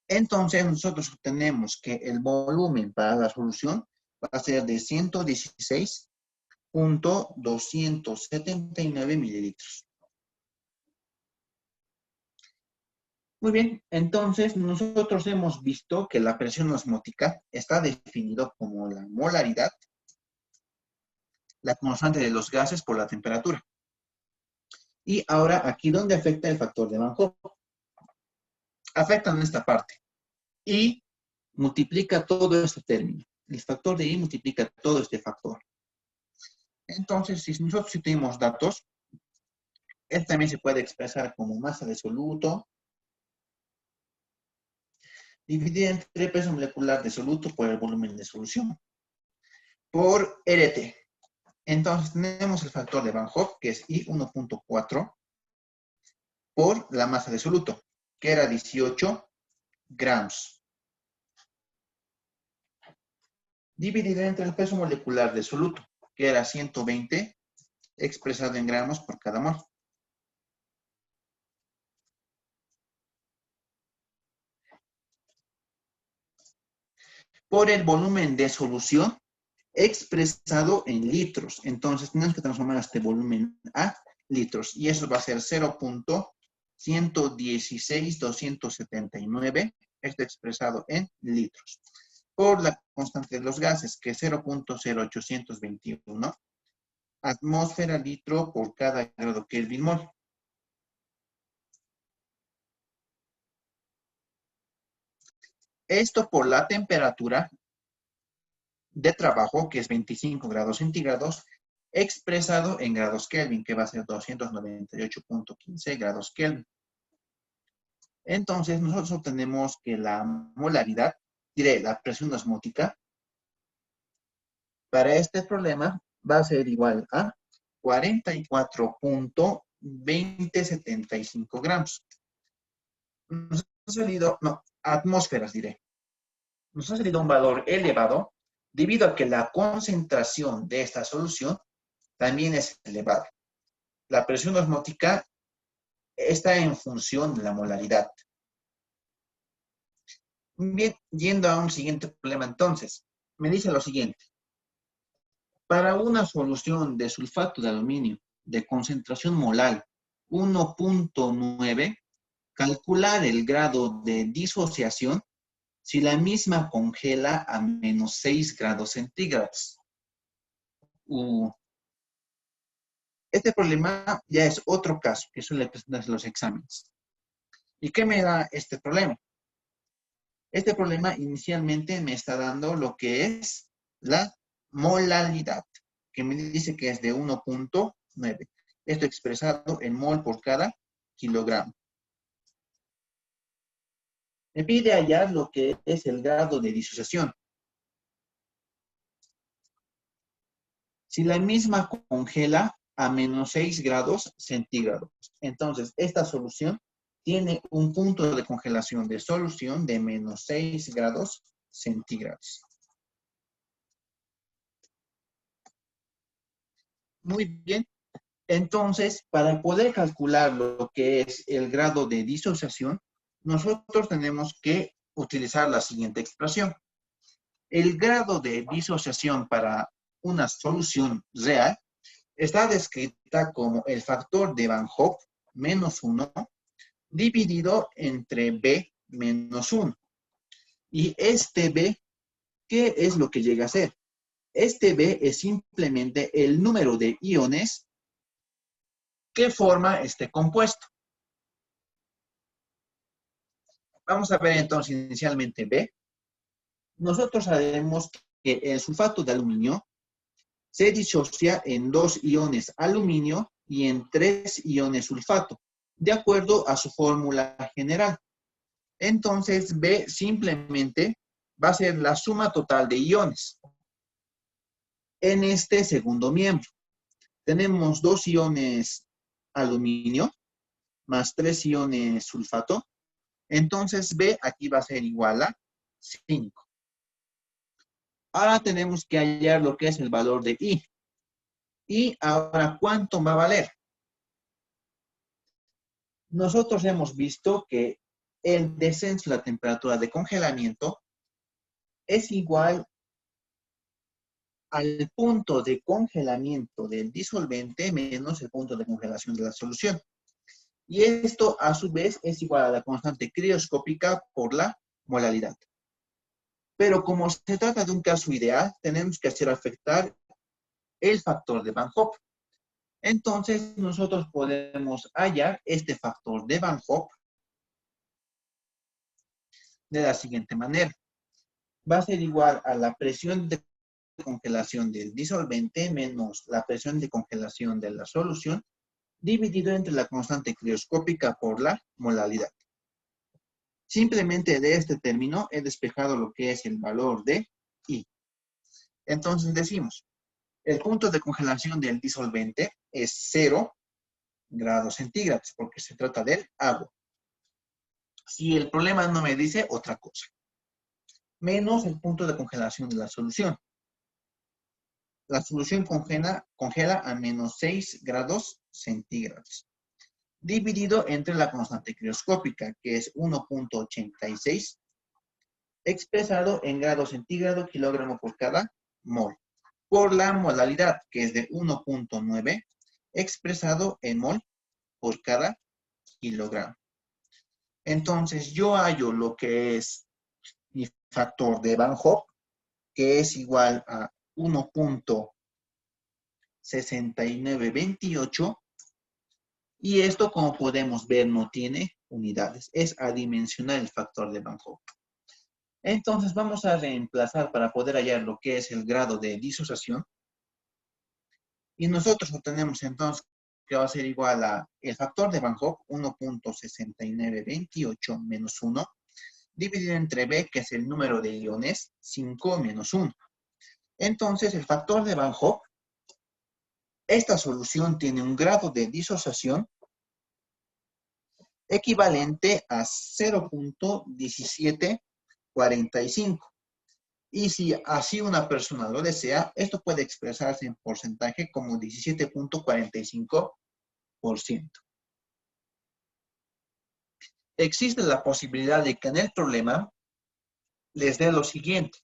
Entonces, nosotros obtenemos que el volumen para la solución va a ser de 116.279 mililitros. Muy bien, entonces nosotros hemos visto que la presión osmótica está definido como la molaridad, la constante de los gases por la temperatura. Y ahora, aquí, ¿dónde afecta el factor de Van Hoff? Afecta en esta parte. Y multiplica todo este término. El factor de I multiplica todo este factor. Entonces, si nosotros tenemos datos, él también se puede expresar como masa de soluto, dividida entre peso molecular de soluto por el volumen de solución, por RT. Entonces, tenemos el factor de Van Hoff, que es I 1.4, por la masa de soluto, que era 18 gramos. Dividida entre el peso molecular de soluto, que era 120, expresado en gramos por cada mol. Por el volumen de solución expresado en litros. Entonces, tenemos que transformar este volumen a litros. Y eso va a ser 0.116279, esto expresado en litros. Por la constante de los gases, que es 0.0821 atmósfera litro por cada grado Kelvin mol. Esto por la temperatura de trabajo, que es 25 grados centígrados, expresado en grados Kelvin, que va a ser 298.15 grados Kelvin. Entonces, nosotros obtenemos que la molaridad, la presión osmótica, para este problema va a ser igual a 44.2075 gramos. Nos ha salido, no, atmósferas nos ha salido un valor elevado debido a que la concentración de esta solución también es elevada. La presión osmótica está en función de la molaridad. Bien, yendo a un siguiente problema entonces, me dice lo siguiente. Para una solución de sulfato de aluminio de concentración molar 1.9, calcular el grado de disociación si la misma congela a menos 6 grados centígrados. Este problema ya es otro caso que suele presentarse en los exámenes. ¿Y qué me da este problema? Este problema inicialmente me está dando lo que es la molalidad, que me dice que es de 1.9. Esto expresado en mol por cada kilogramo. Me pide hallar lo que es el grado de disociación. Si la misma congela a menos 6 grados centígrados, entonces esta solución tiene un punto de congelación de solución de menos 6 grados centígrados. Muy bien. Entonces, para poder calcular lo que es el grado de disociación, nosotros tenemos que utilizar la siguiente expresión. El grado de disociación para una solución real está descrita como el factor de Van Hoff menos 1 dividido entre B menos 1. Y este B, ¿qué es lo que llega a ser? Este B es simplemente el número de iones que forma este compuesto. Vamos a ver entonces inicialmente B. Nosotros sabemos que el sulfato de aluminio se disocia en 2 iones aluminio y en 3 iones sulfato, de acuerdo a su fórmula general. Entonces, B simplemente va a ser la suma total de iones. En este segundo miembro, tenemos 2 iones aluminio más 3 iones sulfato. Entonces, B aquí va a ser igual a 5. Ahora tenemos que hallar lo que es el valor de I. Y ahora, ¿cuánto va a valer? Nosotros hemos visto que el descenso de la temperatura de congelamiento es igual al punto de congelamiento del disolvente menos el punto de congelación de la solución. Y esto, a su vez, es igual a la constante crioscópica por la molalidad. Pero como se trata de un caso ideal, tenemos que hacer afectar el factor de Van Hoff. Entonces, nosotros podemos hallar este factor de Van Hoff de la siguiente manera. Va a ser igual a la presión de congelación del disolvente menos la presión de congelación de la solución dividido entre la constante crioscópica por la molalidad. Simplemente de este término he despejado lo que es el valor de I. Entonces decimos, el punto de congelación del disolvente es 0 grados centígrados porque se trata del agua. Si el problema no me dice otra cosa. Menos el punto de congelación de la solución. La solución congela a menos 6 grados centígrados. Dividido entre la constante crioscópica, que es 1.86, expresado en grados centígrados kilogramo por cada mol, por la molalidad, que es de 1.9, expresado en mol por cada kilogramo. Entonces, yo hallo lo que es mi factor de Van Hoff, que es igual a 1.6928, y esto, como podemos ver, no tiene unidades. Es adimensional el factor de Van Hoff. Entonces, vamos a reemplazar para poder hallar lo que es el grado de disociación. Y nosotros obtenemos entonces que va a ser igual a el factor de Van Hoff, 1.6928 menos 1, dividido entre B, que es el número de iones, 5 menos 1. Entonces, el factor de Van Hoff, esta solución tiene un grado de disociación equivalente a 0.1745. Y si así una persona lo desea, esto puede expresarse en porcentaje como 17.45%. Existe la posibilidad de que en el problema les dé lo siguiente.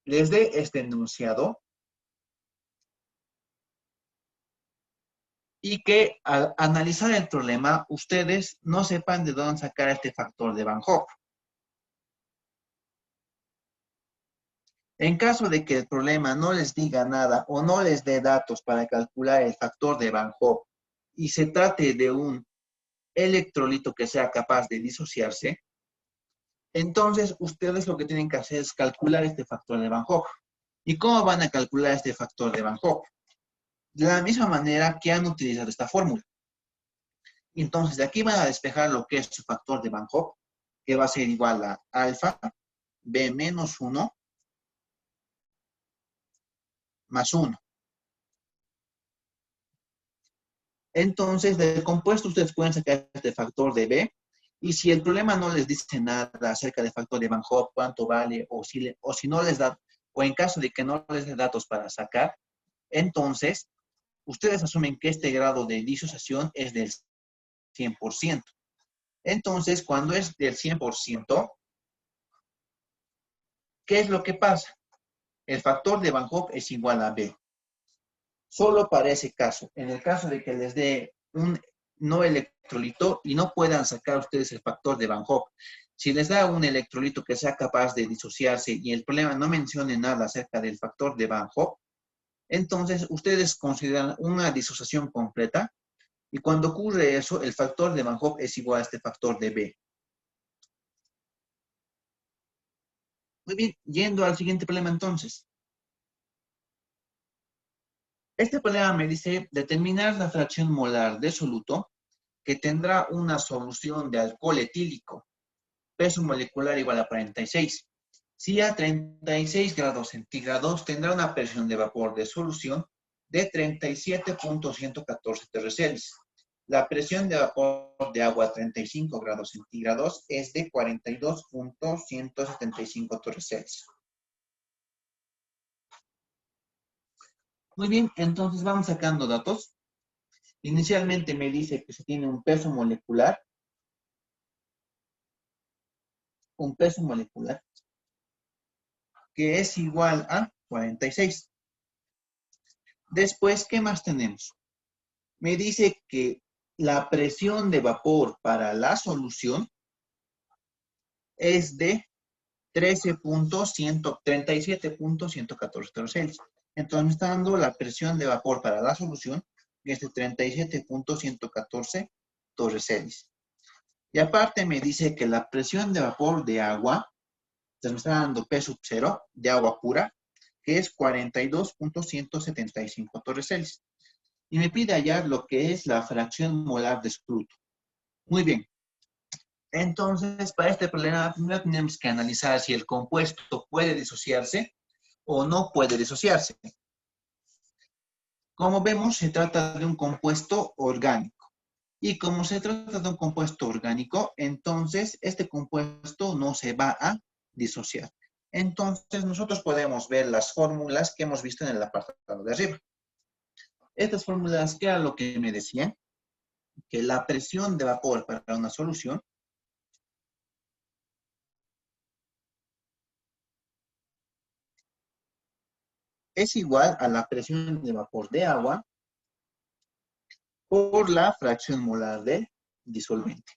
Les dé este enunciado y que al analizar el problema, ustedes no sepan de dónde sacar este factor de Van Hoff. En caso de que el problema no les diga nada o no les dé datos para calcular el factor de Van Hoff y se trate de un electrolito que sea capaz de disociarse, entonces ustedes lo que tienen que hacer es calcular este factor de Van Hoff. ¿Y cómo van a calcular este factor de Van Hoff? De la misma manera que han utilizado esta fórmula. Entonces, de aquí van a despejar lo que es su factor de Van Hoff, que va a ser igual a alfa B menos 1 más 1. Entonces, del compuesto ustedes pueden sacar este factor de B. Y si el problema no les dice nada acerca del factor de Van Hoff, cuánto vale, o si no les da, o en caso de que no les dé datos para sacar, entonces, ustedes asumen que este grado de disociación es del 100%. Entonces, cuando es del 100%, ¿qué es lo que pasa? El factor de Van Hoff es igual a B. Solo para ese caso, en el caso de que les dé un no electrolito y no puedan sacar ustedes el factor de Van Hoff, si les da un electrolito que sea capaz de disociarse y el problema no mencione nada acerca del factor de Van Hoff, entonces ustedes consideran una disociación completa y cuando ocurre eso, el factor de Van Hoff es igual a este factor de B. Muy bien, yendo al siguiente problema entonces. Este problema me dice determinar la fracción molar de soluto que tendrá una solución de alcohol etílico, peso molecular igual a 46. Si a 36 grados centígrados tendrá una presión de vapor de solución de 37.114 tercios. La presión de vapor de agua a 35 grados centígrados es de 42.175 tercios. Muy bien, entonces vamos sacando datos. Inicialmente me dice que se tiene un peso molecular que es igual a 46. Después, ¿qué más tenemos? Me dice que la presión de vapor para la solución es de 37.114 tercios. Entonces me está dando la presión de vapor para la solución, que es de 37.114 tercios. Y aparte me dice que la presión de vapor de agua, entonces me está dando P sub 0 de agua pura, que es 42.175 tercios. Y me pide hallar lo que es la fracción molar de soluto. Muy bien. Entonces, para este problema, primero tenemos que analizar si el compuesto puede disociarse o no puede disociarse. Como vemos, se trata de un compuesto orgánico. Y como se trata de un compuesto orgánico, entonces este compuesto no se va a disociar. Entonces, nosotros podemos ver las fórmulas que hemos visto en el apartado de arriba. Estas fórmulas, ¿qué era lo que me decían? Que la presión de vapor para una solución es igual a la presión de vapor de agua por la fracción molar del disolvente.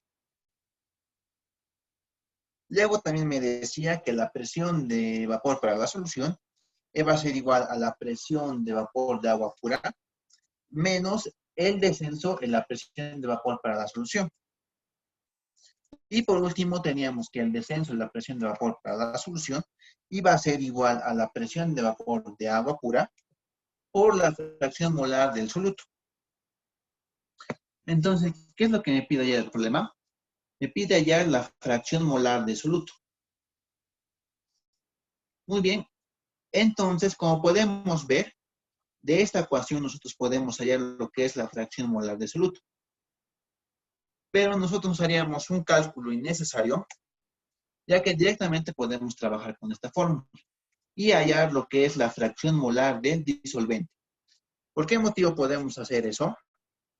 Luego también me decía que la presión de vapor para la solución va a ser igual a la presión de vapor de agua pura menos el descenso en la presión de vapor para la solución. Y por último teníamos que el descenso en la presión de vapor para la solución iba a ser igual a la presión de vapor de agua pura por la fracción molar del soluto. Entonces, ¿qué es lo que me pide hallar el problema? Me pide hallar la fracción molar de soluto. Muy bien. Entonces, como podemos ver, de esta ecuación nosotros podemos hallar lo que es la fracción molar de soluto. Pero nosotros haríamos un cálculo innecesario, ya que directamente podemos trabajar con esta fórmula y hallar lo que es la fracción molar del disolvente. ¿Por qué motivo podemos hacer eso?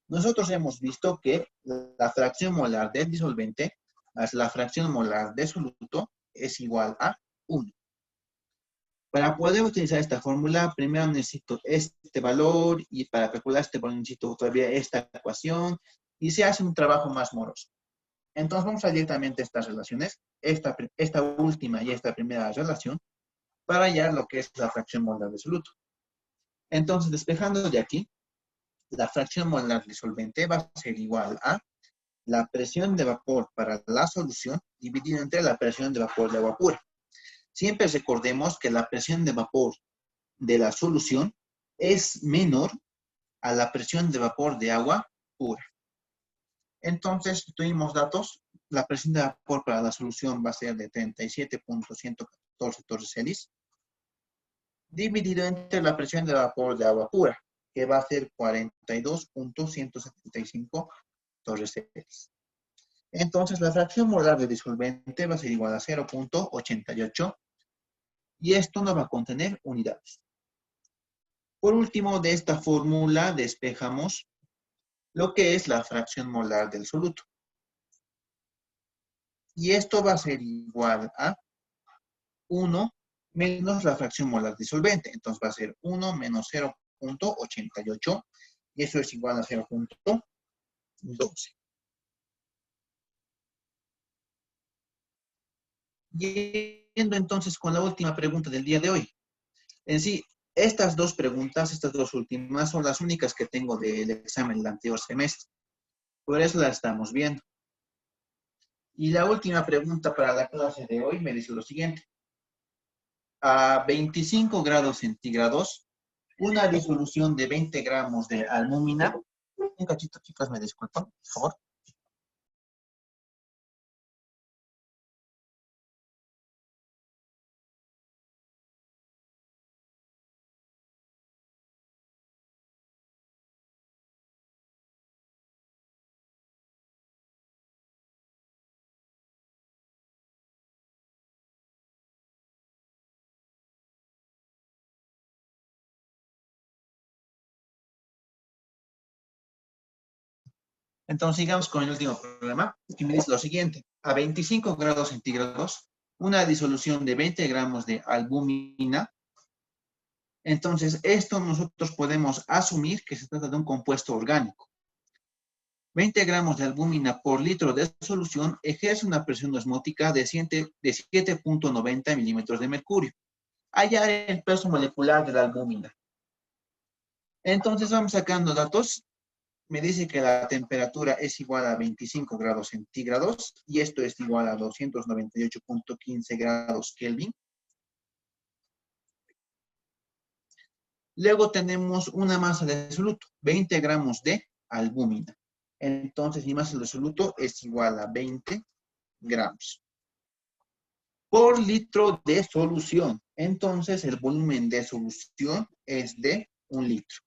Nosotros hemos visto que la fracción molar del disolvente más la fracción molar de soluto es igual a 1. Para poder utilizar esta fórmula, primero necesito este valor y para calcular este valor necesito todavía esta ecuación y se hace un trabajo más moroso. Entonces vamos a directamente a estas relaciones, esta última y esta primera relación. para hallar lo que es la fracción molar de soluto. Entonces, despejando de aquí, la fracción molar de solvente va a ser igual a la presión de vapor para la solución dividido entre la presión de vapor de agua pura. Siempre recordemos que la presión de vapor de la solución es menor a la presión de vapor de agua pura. Entonces, tuvimos datos. La presión de vapor para la solución va a ser de 37.114 torres dividido entre la presión de vapor de agua pura, que va a ser 42.175 torres. Entonces, la fracción molar de disolvente va a ser igual a 0.88 y esto no va a contener unidades. Por último, de esta fórmula despejamos lo que es la fracción molar del soluto. Y esto va a ser igual a 1 menos la fracción molar disolvente. Entonces va a ser 1 menos 0.88 y eso es igual a 0.12. Yendo entonces con la última pregunta del día de hoy. En sí, estas dos preguntas, estas dos últimas, son las únicas que tengo del examen del anterior semestre. Por eso las estamos viendo. Y la última pregunta para la clase de hoy me dice lo siguiente. A 25 grados centígrados, una disolución de 20 gramos de albúmina. Un cachito, chicas, me disculpan, por favor. Entonces, sigamos con el último problema, que me dice lo siguiente. A 25 grados centígrados, una disolución de 20 gramos de albúmina. Entonces, esto nosotros podemos asumir que se trata de un compuesto orgánico. 20 gramos de albúmina por litro de solución ejerce una presión osmótica de 7.90 milímetros de mercurio. Hallar el peso molecular de la albúmina. Entonces, vamos sacando datos. Me dice que la temperatura es igual a 25 grados centígrados y esto es igual a 298.15 grados Kelvin. Luego tenemos una masa de soluto, 20 gramos de albúmina. Entonces mi masa de soluto es igual a 20 gramos por litro de solución. Entonces el volumen de solución es de 1 litro.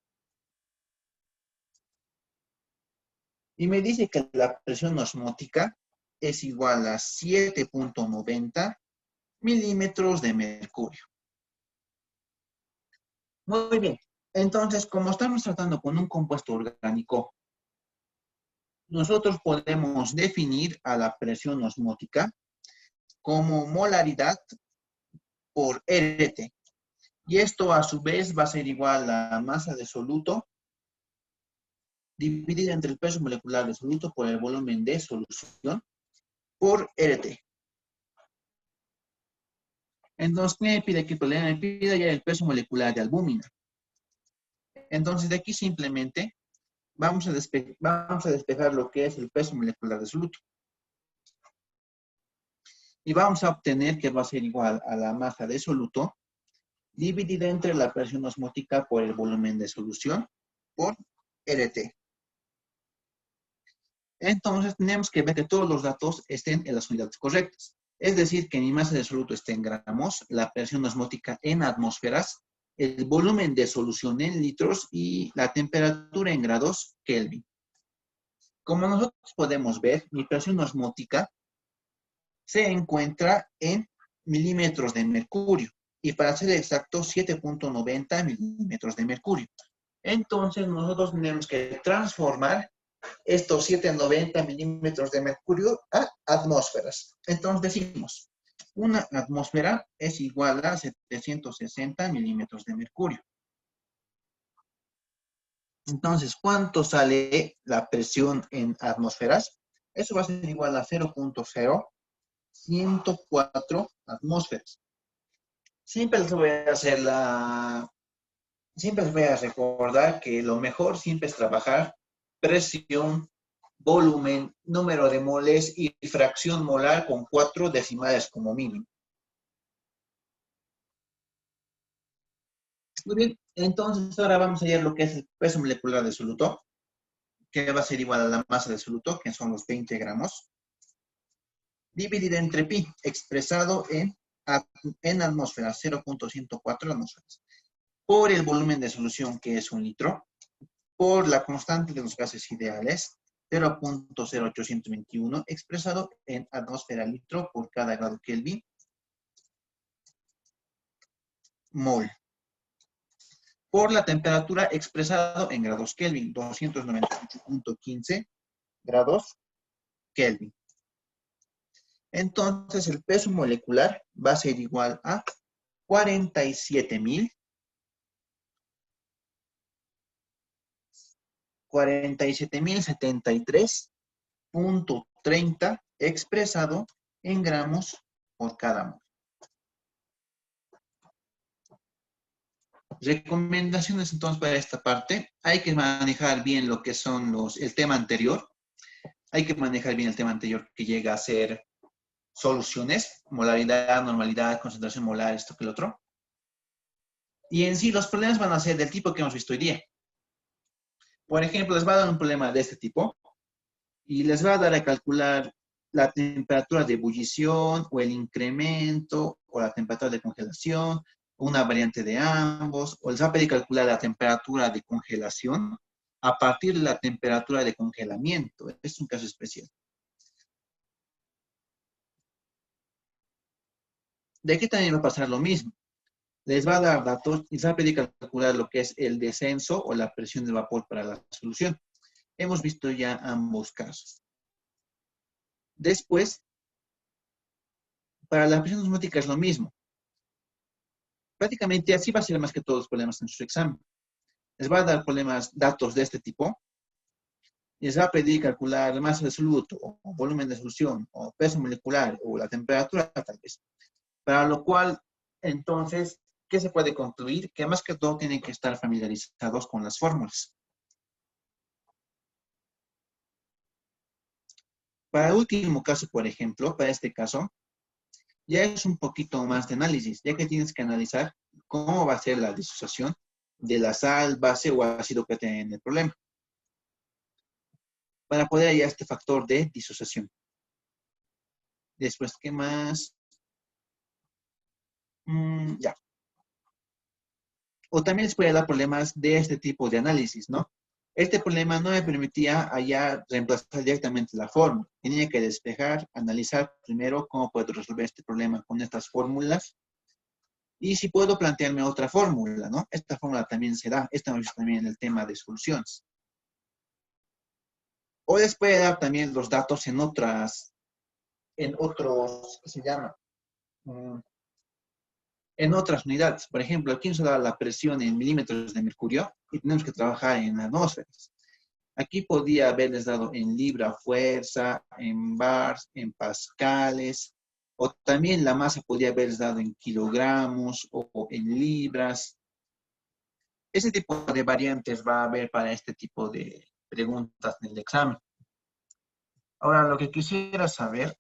Y me dice que la presión osmótica es igual a 7.90 milímetros de mercurio. Muy bien. Entonces, como estamos tratando con un compuesto orgánico, nosotros podemos definir a la presión osmótica como molaridad por RT. Y esto a su vez va a ser igual a la masa de soluto dividida entre el peso molecular de soluto por el volumen de solución por RT. Entonces, ¿qué me pide aquí? Me pide ya el peso molecular de albúmina. Entonces, de aquí simplemente vamos a despejar lo que es el peso molecular de soluto. Y vamos a obtener que va a ser igual a la masa de soluto dividida entre la presión osmótica por el volumen de solución por RT. Entonces, tenemos que ver que todos los datos estén en las unidades correctas. Es decir, que mi masa de soluto esté en gramos, la presión osmótica en atmósferas, el volumen de solución en litros y la temperatura en grados Kelvin. Como nosotros podemos ver, mi presión osmótica se encuentra en milímetros de mercurio. Y para ser exacto, 7.90 milímetros de mercurio. Entonces, nosotros tenemos que transformar estos 790 milímetros de mercurio a atmósferas. Entonces decimos, una atmósfera es igual a 760 milímetros de mercurio. Entonces, ¿cuánto sale la presión en atmósferas? Eso va a ser igual a 0.0104 atmósferas. Siempre les voy a hacer siempre les voy a recordar que lo mejor siempre es trabajar presión, volumen, número de moles y fracción molar con 4 decimales como mínimo. Muy bien, entonces ahora vamos a ver lo que es el peso molecular del soluto, que va a ser igual a la masa del soluto, que son los 20 gramos, dividido entre pi, expresado en atmósferas, 0.104 atmósferas, por el volumen de solución, que es 1 litro, por la constante de los gases ideales, 0.0821, expresado en atmósfera litro por cada grado Kelvin, mol. Por la temperatura expresado en grados Kelvin, 298.15 grados Kelvin. Entonces, el peso molecular va a ser igual a 47.073.30 expresado en gramos por cada mol. Recomendaciones entonces para esta parte. Hay que manejar bien lo que son el tema anterior. Hay que manejar bien el tema anterior que llega a ser soluciones, molaridad, normalidad, concentración molar, esto que el otro. Y en sí los problemas van a ser del tipo que hemos visto hoy día. Por ejemplo, les va a dar un problema de este tipo y les va a dar a calcular la temperatura de ebullición o el incremento o la temperatura de congelación, una variante de ambos, o les va a pedir calcular la temperatura de congelación a partir de la temperatura de congelamiento. Es un caso especial. De aquí también va a pasar lo mismo. Les va a dar datos y les va a pedir calcular lo que es el descenso o la presión del vapor para la solución. Hemos visto ya ambos casos. Después, para la presión osmótica es lo mismo. Prácticamente así va a ser más que todos los problemas en su examen. Les va a dar datos de este tipo. Les va a pedir calcular masa de soluto, o volumen de solución, o peso molecular, o la temperatura tal vez. Para lo cual, entonces, ¿qué se puede concluir? Que más que todo tienen que estar familiarizados con las fórmulas. Para el último caso, por ejemplo, para este caso, ya es un poquito más de análisis, ya que tienes que analizar cómo va a ser la disociación de la sal, base o ácido que tiene el problema, para poder hallar este factor de disociación. Después, ¿qué más? Ya. O también les puede dar problemas de este tipo de análisis, ¿no? Este problema no me permitía hallar, reemplazar directamente la fórmula. Tenía que despejar, analizar primero cómo puedo resolver este problema con estas fórmulas. Y si puedo plantearme otra fórmula, ¿no? Esta fórmula también se da. Esta me gusta también en el tema de soluciones. O les puede dar también los datos en otros, ¿qué se llama? En otras unidades. Por ejemplo, aquí nos da la presión en milímetros de mercurio y tenemos que trabajar en atmósferas. Aquí podía haberles dado en libra fuerza, en bars, en pascales, o también la masa podía haberles dado en kilogramos o en libras. Ese tipo de variantes va a haber para este tipo de preguntas del examen. Ahora, lo que quisiera saber